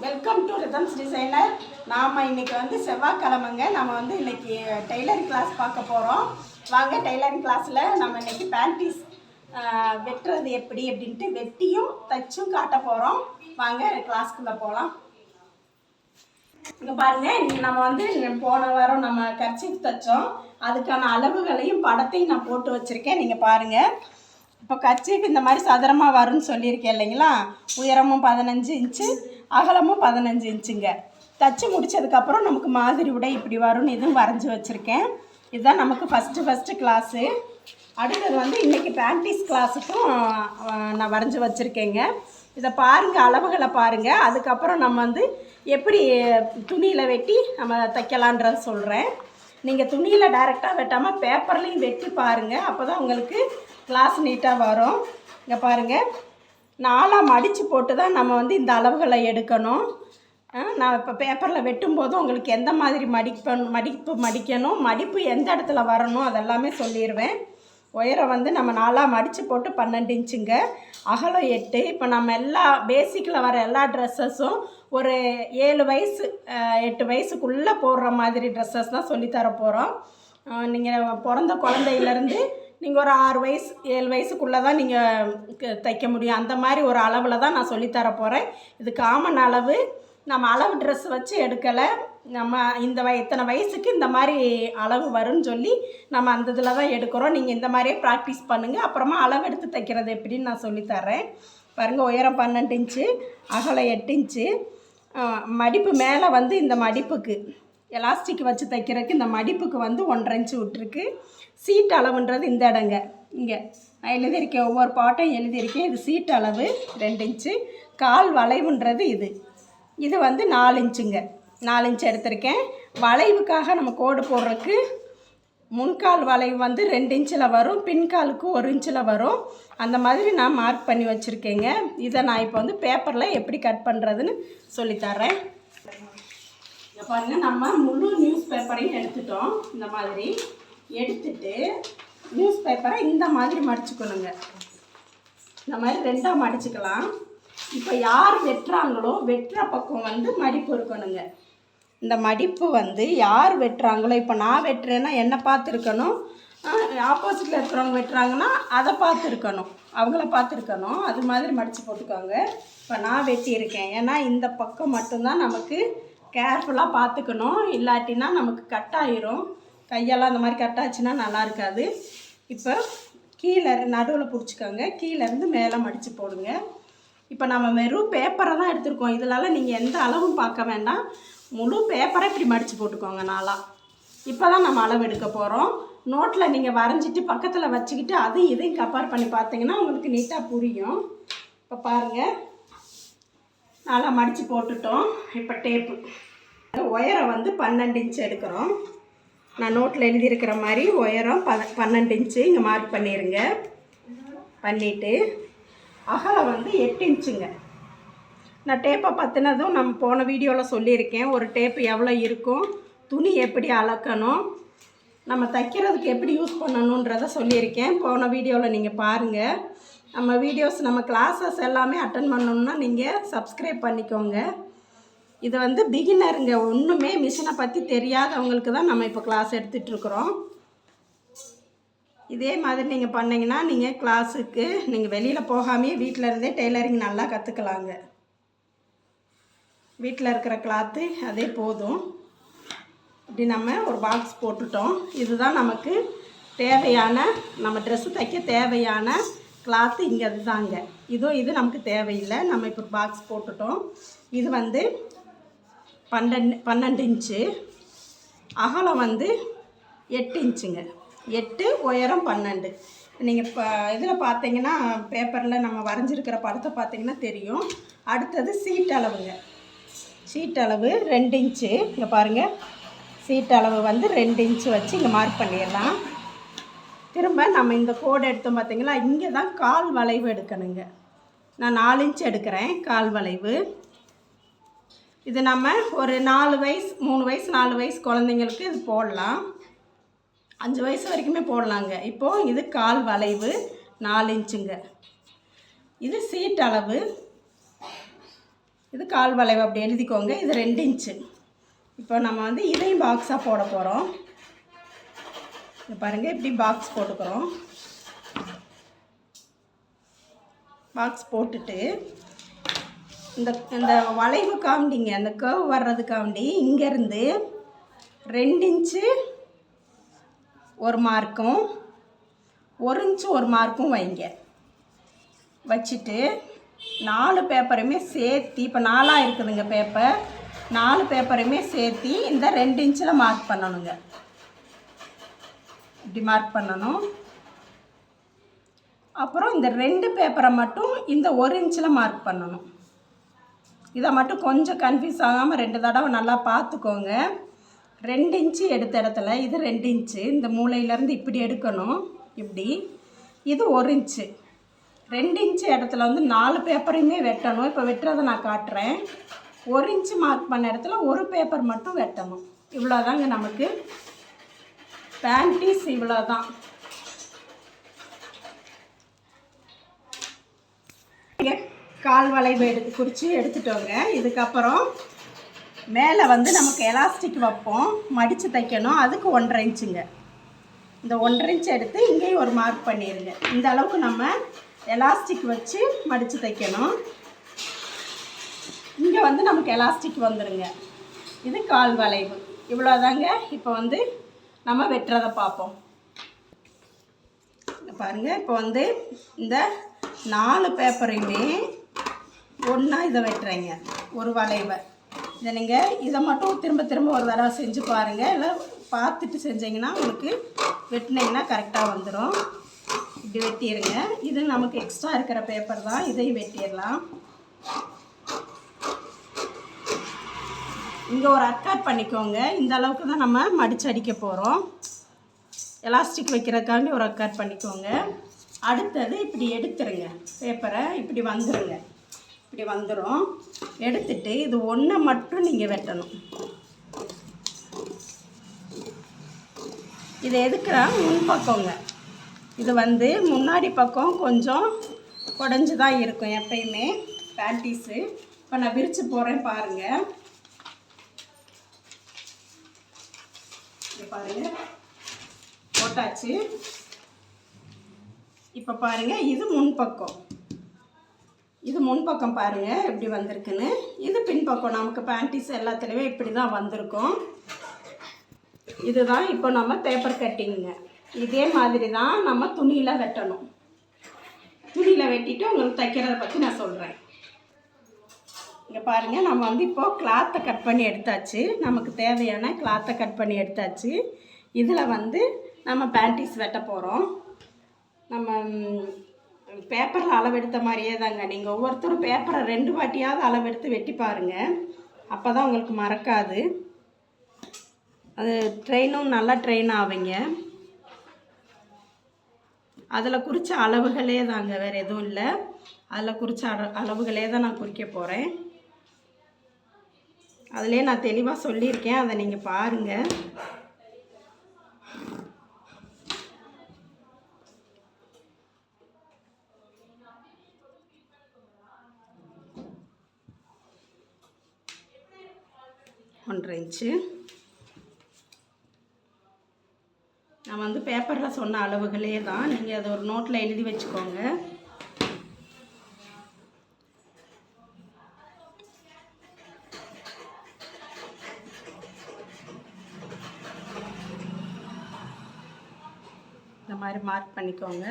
Welcome to rhythms designer. நாம் இன்றைக்கி வந்து செவ்வாய்க்கிழமைங்க. நம்ம வந்து இன்றைக்கி டெய்லரிங் கிளாஸ் பார்க்க போகிறோம். வாங்க, டெய்லரிங் கிளாஸில் நம்ம இன்றைக்கி பேண்டீஸ் வெட்டுறது எப்படி அப்படின்ட்டு வெட்டியும் தைச்சும் காட்ட போகிறோம். வாங்க கிளாஸ்க்குள்ளே போகலாம். இங்கே பாருங்கள், இன்றைக்கி நம்ம வந்து போன வாரம் நம்ம கர்ச்சீஃப் தைச்சோம். அதுக்கான அளவுகளையும் படத்தையும் நான் போட்டு வச்சுருக்கேன். நீங்கள் பாருங்கள். இப்போ கர்ச்சீஃப் இந்த மாதிரி சதுரமாக வரும்னு சொல்லியிருக்கேன் இல்லைங்களா? உயரமும் 15 இன்ச்சு, அகலமும் 15 இன்ச்சுங்க. தச்சு முடித்ததுக்கப்புறம் நமக்கு மாதிரி உடை இப்படி வரும்னு இதுவும் வரைஞ்சி வச்சுருக்கேன். இதுதான் நமக்கு ஃபஸ்ட்டு கிளாஸு. அடுத்தது வந்து இன்றைக்கி பேண்டீஸ் கிளாஸுக்கும் நான் வரைஞ்சி வச்சுருக்கேங்க. இதை பாருங்கள், அளவுகளை பாருங்கள். அதுக்கப்புறம் நம்ம வந்து எப்படி துணியில் வெட்டி நம்ம தைக்கலான்றத சொல்கிறேன். நீங்கள் துணியில் டைரெக்டாக வெட்டாமல் பேப்பர்லேயும் வெட்டி பாருங்கள். அப்போ தான் உங்களுக்கு கிளாஸ் நீட்டாக வரும். இங்கே பாருங்கள், 4 மடித்து போட்டு தான் நம்ம வந்து இந்த அளவுகளை எடுக்கணும். நான் இப்போ பேப்பரில் வெட்டும்போது உங்களுக்கு எந்த மாதிரி மடிக்கணும், மடிப்பு எந்த இடத்துல வரணும் அதெல்லாமே சொல்லிடுவேன். உயரம் வந்து நம்ம 4 மடித்து போட்டு 12 இன்ச்சுங்க, அகலம் 8. இப்போ நம்ம எல்லா பேசிக்கில் வர எல்லா ட்ரெஸ்ஸஸும் ஒரு 7 வயசு 8 வயசுக்குள்ளே போடுற மாதிரி ட்ரெஸ்ஸஸ் தான் சொல்லித்தர போகிறோம். நீங்கள் பிறந்த குழந்தையிலேருந்து நீங்கள் ஒரு 6 வயசு 7 வயசுக்குள்ளே தான் நீங்கள் தைக்க முடியும். அந்த மாதிரி ஒரு அளவில் தான் நான் சொல்லித்தர போகிறேன். இது காமன் அளவு. நம்ம அளவு ட்ரெஸ் வச்சு எடுக்கலை. நம்ம இத்தனை வயசுக்கு இந்த மாதிரி அளவு வரும்னு சொல்லி நம்ம அந்த இதில் தான் எடுக்கிறோம். நீங்கள் இந்த மாதிரியே ப்ராக்டிஸ் பண்ணுங்கள். அப்புறமா அளவு எடுத்து தைக்கிறது எப்படின்னு நான் சொல்லித்தரேன். பாருங்கள், உயரம் 12 இன்ச்சு, அகலம் 8 இன்ச்சு. மடிப்பு மேலே வந்து இந்த மடிப்புக்கு எலாஸ்டிக் வச்சு தைக்கிறதுக்கு இந்த மடிப்புக்கு வந்து 1.5 இன்ச்சு விட்டுருக்கு. சீட் அளவுன்றது இந்த இடங்க, இங்கே நான் எழுதியிருக்கேன், ஒவ்வொரு பாட்டையும் எழுதியிருக்கேன். இது சீட் அளவு 2 இன்ச்சு. கால் வளைவுன்றது இது வந்து 4 இன்ச்சுங்க. 4 இன்ச்சு எடுத்திருக்கேன். வளைவுக்காக நம்ம கோடு போடுறதுக்கு முன்கால் வளைவு வந்து 2 இன்ச்சில் வரும், பின்காலுக்கு 1 இன்ச்சில் வரும். அந்த மாதிரி நான் மார்க் பண்ணி வச்சுருக்கேங்க. இதை நான் இப்போ வந்து பேப்பரில் எப்படி கட் பண்ணுறதுன்னு சொல்லித்தரேன். இங்கே பாருங்கள், நம்ம முழு நியூஸ் பேப்பரையும் எடுத்துட்டோம். இந்த மாதிரி எடுத்துட்டு நியூஸ் பேப்பரை இந்த மாதிரி மடிச்சுக்கணுங்க. இந்த மாதிரி 2ஆக மடிச்சுக்கலாம். இப்போ யார் வெட்டுறாங்களோ வெட்டுற பக்கம் வந்து மடிப்பு இருக்கணுங்க. இந்த மடிப்பு வந்து யார் வெட்டுறாங்களோ, இப்போ நான் வெட்டுறேன்னா என்னை பார்த்துருக்கணும், ஆப்போசிட்டில் இருக்கிறவங்க வெட்டுறாங்கன்னா அதை பார்த்துருக்கணும், அவங்கள பார்த்துருக்கணும். அது மாதிரி மடித்து போட்டுக்கோங்க. இப்போ நான் வெட்டியிருக்கேன். ஏன்னா இந்த பக்கம் மட்டும்தான் நமக்கு கேர்ஃபுல்லாக பார்த்துக்கணும். இல்லாட்டினா நமக்கு கட் ஆயிரும். கையெல்லாம் அந்த மாதிரி கட் ஆச்சுன்னா நல்லா இருக்காது. இப்போ கீழே நடுவில் பிடிச்சிக்கோங்க, கீழேருந்து மேலே மடித்து போடுங்க. இப்போ நம்ம வெறும் பேப்பரை தான் எடுத்துருக்கோம். இதிலலாம் நீங்கள் எந்த அளவும் பார்க்க வேண்டாம். முழு பேப்பரை இப்படி மடித்து போட்டுக்கோங்க 4ஆ. இப்போ தான் நம்ம அளவு எடுக்க போகிறோம். நோட்டில் நீங்கள் வரைஞ்சிட்டு பக்கத்தில் வச்சுக்கிட்டு அதையும் இதையும் கம்பேர் பண்ணி பார்த்தீங்கன்னா உங்களுக்கு நீட்டாக புரியும். இப்போ பாருங்கள், 4ஆ மடித்து போட்டுட்டோம். இப்போ டேப்பு உயரம் வந்து 12 இன்ச்சு எடுக்கிறோம். நான் நோட்டில் எழுதியிருக்கிற மாதிரி உயரம் 12 இன்ச்சு இங்கே மார்க் பண்ணிடுங்க. பண்ணிவிட்டு அகலம் வந்து 8 இன்ச்சுங்க. நான் டேப்பை பற்றினதும் நம்ம போன வீடியோவில் சொல்லியிருக்கேன். ஒரு டேப்பு எவ்வளோ இருக்கும், துணி எப்படி அளக்கணும், நம்ம தைக்கிறதுக்கு எப்படி யூஸ் பண்ணணுன்றதை சொல்லியிருக்கேன். போன வீடியோவில் நீங்கள் பாருங்கள். நம்ம வீடியோஸ், நம்ம கிளாஸஸ் எல்லாமே அட்டன் பண்ணணுன்னா நீங்கள் சப்ஸ்கிரைப் பண்ணிக்கோங்க. இது வந்து பிகினருங்க, ஒன்றுமே மிஷினை பற்றி தெரியாதவங்களுக்கு தான் நம்ம இப்போ கிளாஸ் எடுத்துகிட்ருக்குறோம். இதே மாதிரி நீங்கள் பண்ணிங்கன்னா நீங்கள் கிளாஸுக்கு நீங்கள் வெளியில் போகாமே வீட்டில் இருந்தே டெய்லரிங் நல்லா கற்றுக்கலாங்க. வீட்டில் இருக்கிற கிளாத்து அதே போதும். இப்படி நம்ம ஒரு பாக்ஸ் போட்டுட்டோம். இதுதான் நமக்கு தேவையான, நம்ம ட்ரெஸ்ஸு தைக்க தேவையான கிளாத்து இங்கே இதுதாங்க. இது நமக்கு தேவையில்லை. நம்ம இப்போ பாக்ஸ் போட்டுட்டோம். இது வந்து 12 இன்ச்சு, அகலம் வந்து 8 இன்ச்சுங்க. 8, உயரம் 12. நீங்கள் இப்போ இதில் பார்த்தீங்கன்னா பேப்பரில் நம்ம வரைஞ்சிருக்கிற படத்தை பார்த்தீங்கன்னா தெரியும். அடுத்தது சீட் அளவுங்க. சீட் அளவு 2 இன்ச்சு. இங்கே பாருங்கள், சீட் அளவு வந்து 2 இன்ச்சு வச்சு இங்கே மார்க் பண்ணிடலாம். திரும்ப நம்ம இந்த கோடு எடுத்தோம் பார்த்தீங்களா, இங்கே தான் கால் வளைவு எடுக்கணுங்க. நான் 4 இன்ச்சு எடுக்கிறேன் கால் வளைவு. இது நம்ம ஒரு 4 வயசு 3 வயசு 4 வயசு குழந்தைங்களுக்கு இது போடலாம். 5 வயசு வரைக்குமே போடலாங்க. இப்போது இது கால் வளைவு 4 இன்ச்சுங்க. இது சீட் அளவு. இது கால் வளைவு அப்படி எழுதிக்கோங்க. இது 2 இன்ச்சு. இப்போ நம்ம வந்து இதையும் பாக்ஸாக போட போகிறோம். இது பாருங்கள், இப்படி பாக்ஸ் போட்டுக்கிறோம். பாக்ஸ் போட்டுட்டு இந்த வளைவு காண்டிங்க, அந்த கர்வ் வர்றதுக்காண்டி இங்கேருந்து 2 இன்ச்சு ஒரு மார்க்கும் 1 இன்ச்சு ஒரு மார்க்கும் வைங்க. வச்சுட்டு 4 பேப்பரையுமே சேர்த்து, இப்போ 4ஆக இருக்குதுங்க பேப்பர், 4 பேப்பரையுமே சேர்த்து இந்த 2 இன்ச்சில் மார்க் பண்ணணுங்க. இப்படி மார்க் பண்ணணும். அப்புறம் இந்த 2 பேப்பரை மட்டும் இந்த 1 இன்ச்சில் மார்க் பண்ணணும். இதை மட்டும் கொஞ்சம் கன்ஃபியூஸ் ஆகாமல் 2 தடவை நல்லா பார்த்துக்கோங்க. 2 இன்ச்சு எடுத்த இடத்துல இது 2 இன்ச்சு, இந்த மூலையிலேருந்து இப்படி எடுக்கணும். இப்படி இது 1 இன்ச்சு. 2 இன்ச்சு இடத்துல வந்து 4 பேப்பரையுமே வெட்டணும். இப்போ வெட்டுறதை நான் காட்டுறேன். 1 இன்ச்சு மார்க் பண்ண இடத்துல ஒரு பேப்பர் மட்டும் வெட்டணும். இவ்வளோதாங்க நமக்கு பேண்டீஸ். இவ்வளோதான். கால் வளைவு குறித்து எடுத்துட்டோங்க. இதுக்கப்புறம் மேலே வந்து நமக்கு எலாஸ்டிக் வைப்போம், மடித்து தைக்கணும். அதுக்கு 1.5 இன்ச்சுங்க. இந்த 1.5 இன்ச்சு எடுத்து இங்கேயும் ஒரு மார்க் பண்ணிடுங்க. இந்த அளவுக்கு நம்ம எலாஸ்டிக் வச்சு மடித்து தைக்கணும். இங்கே வந்து நமக்கு எலாஸ்டிக் வந்துடுங்க. இது கால் வளைவு. இவ்வளோதாங்க. இப்போ வந்து நம்ம வெட்டுறதை பார்ப்போம். பாருங்கள், இப்போ வந்து இந்த 4 பேப்பரையுமே ஒன்றா இதை வெட்டுறேங்க, ஒரு வளைவை. இதை நீங்கள் இதை மட்டும் திரும்ப திரும்ப ஒரு தடவை செஞ்சு பாருங்கள். இல்லை பார்த்துட்டு செஞ்சிங்கன்னா உங்களுக்கு வெட்டினீங்கன்னா கரெக்டாக வந்துடும். இப்படி வெட்டிடுங்க. இது நமக்கு எக்ஸ்ட்ரா இருக்கிற பேப்பர் தான், இதையும் வெட்டிடலாம். இங்கே ஒரு அட்காட் பண்ணிக்கோங்க. இந்த அளவுக்கு தான் நம்ம மடித்து அடிக்க போகிறோம். எலாஸ்டிக் வைக்கிறதுக்காண்டி ஒரு அட்காட் பண்ணிக்கோங்க. அடுத்தது இப்படி எடுத்துருங்க, பேப்பரை இப்படி வந்துடுங்க. இப்படி வந்துடும். எடுத்துட்டு இது ஒன்றை மட்டும் நீங்கள் வெட்டணும். இது எதுக்குறா முன்பக்கங்க. இது வந்து முன்னாடி பக்கம் கொஞ்சம் குடஞ்சி தான் இருக்கும் எப்பயுமே பேண்டீஸு. இப்போ நான் விரித்து போகிறேன் பாருங்கள். இது பாருங்கள், போட்டாச்சு. இப்போ பாருங்கள், இது முன்பக்கம். இது முன்பக்கம் பாருங்கள் எப்படி வந்திருக்குன்னு. இது பின்பக்கம். நமக்கு பேண்டீஸ் எல்லாத்துலேயுமே இப்படி தான் வந்திருக்கும். இதுதான் இப்போ நம்ம பேப்பர் கட்டிங்க. இதே மாதிரி தான் நம்ம துணியில் வெட்டணும். துணியில் வெட்டிட்டு உங்களுக்கு தைக்கிறத பற்றி நான் சொல்கிறேன். இங்கே பாருங்கள், நம்ம வந்து இப்போது கிளாத்தை கட் பண்ணி எடுத்தாச்சு. நமக்கு தேவையான கிளாத்தை கட் பண்ணி எடுத்தாச்சு. இதில் வந்து நம்ம பேண்டீஸ் வெட்ட போகிறோம். நம்ம பேப்பரில் அளவெடுத்த மாதிரியே தாங்க. நீங்கள் ஒவ்வொருத்தரும் பேப்பரை 2 வாட்டியாவது அளவெடுத்து வெட்டி பாருங்கள். அப்போ தான் உங்களுக்கு மறக்காது. அது ட்ரெயினும் நல்லா ட்ரெயின் ஆவீங்க. அதில் குறித்த அளவுகளே தாங்க, வேறு எதுவும் இல்லை. அதில் குறித்த அளவுகளே தான் நான் குறிக்க போகிறேன். அதிலே நான் தெளிவாக சொல்லியிருக்கேன், அதை நீங்கள் பாருங்கள். ஒன்றரை இன்ச்சு நான் வந்து பேப்பரில் சொன்ன அளவுகளே தான். நீங்கள் அதை ஒரு நோட்டில் எழுதி வச்சுக்கோங்க. இந்த மாதிரி மார்க் பண்ணிக்கோங்க.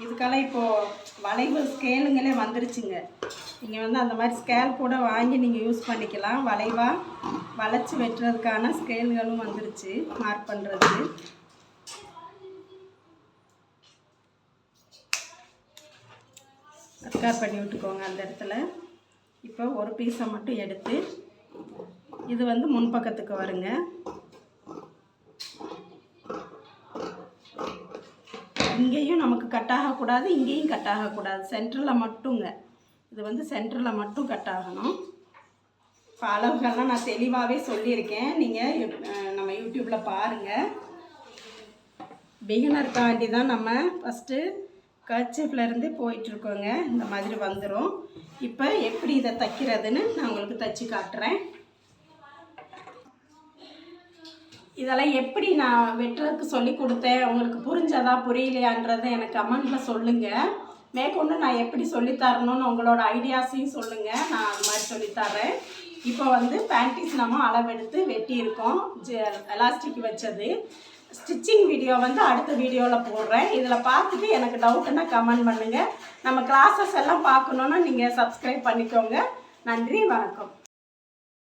இதுக்கெல்லாம் இப்போது வளைவு ஸ்கேலுங்களே வந்துருச்சுங்க. நீங்கள் வந்து அந்த மாதிரி ஸ்கேல் கூட வாங்கி நீங்கள் யூஸ் பண்ணிக்கலாம். வளைவாக வளைச்சி வெட்டுறதுக்கான ஸ்கேல்களும் வந்துருச்சு மார்க் பண்ணுறதுக்கு. அட்கார் பண்ணி விட்டுக்கோங்க அந்த இடத்துல. இப்போ ஒரு பீஸை மட்டும் எடுத்து இது வந்து முன்பக்கத்துக்கு வருங்க. இங்கேயும் நமக்கு கட் ஆகக்கூடாது, இங்கேயும் கட் ஆகக்கூடாது. சென்டரில் மட்டுங்க. இது வந்து சென்டரில் மட்டும் கட் ஆகணும். இப்போ அளவுகள்லாம் நான் தெளிவாகவே சொல்லியிருக்கேன். நீங்கள் நம்ம யூடியூப்பில் பாருங்கள். பிகினருக்காண்டி தான் நம்ம ஃபஸ்ட்டு கர்ச்சீஃப்லேருந்து போயிட்டுருக்கோங்க. இந்த மாதிரி வந்துடும். இப்போ எப்படி இதை தைக்கிறதுன்னு நான் உங்களுக்கு தைச்சி காட்டுறேன். இதெல்லாம் எப்படி நான் வெட்டுறதுக்கு சொல்லி கொடுத்தேன், உங்களுக்கு புரிஞ்சதா புரியலையான்றதை எனக்கு கமெண்ட்டில் சொல்லுங்கள். மேற்கொண்டு நான் எப்படி சொல்லித்தரணும்னு உங்களோட ஐடியாஸையும் சொல்லுங்கள், நான் அது மாதிரி சொல்லித்தரேன். இப்போ வந்து பேண்டீஸ் நம்ம அளவெடுத்து வெட்டியிருக்கோம், எலாஸ்டிக் வச்சது. ஸ்டிச்சிங் வீடியோ வந்து அடுத்த வீடியோவில் போடுறேன். இதில் பார்த்துட்டு எனக்கு டவுட்டுன்னா கமெண்ட் பண்ணுங்கள். நம்ம கிளாஸஸ் எல்லாம் பார்க்கணுன்னா நீங்கள் சப்ஸ்கிரைப் பண்ணிக்கோங்க. நன்றி, வணக்கம்.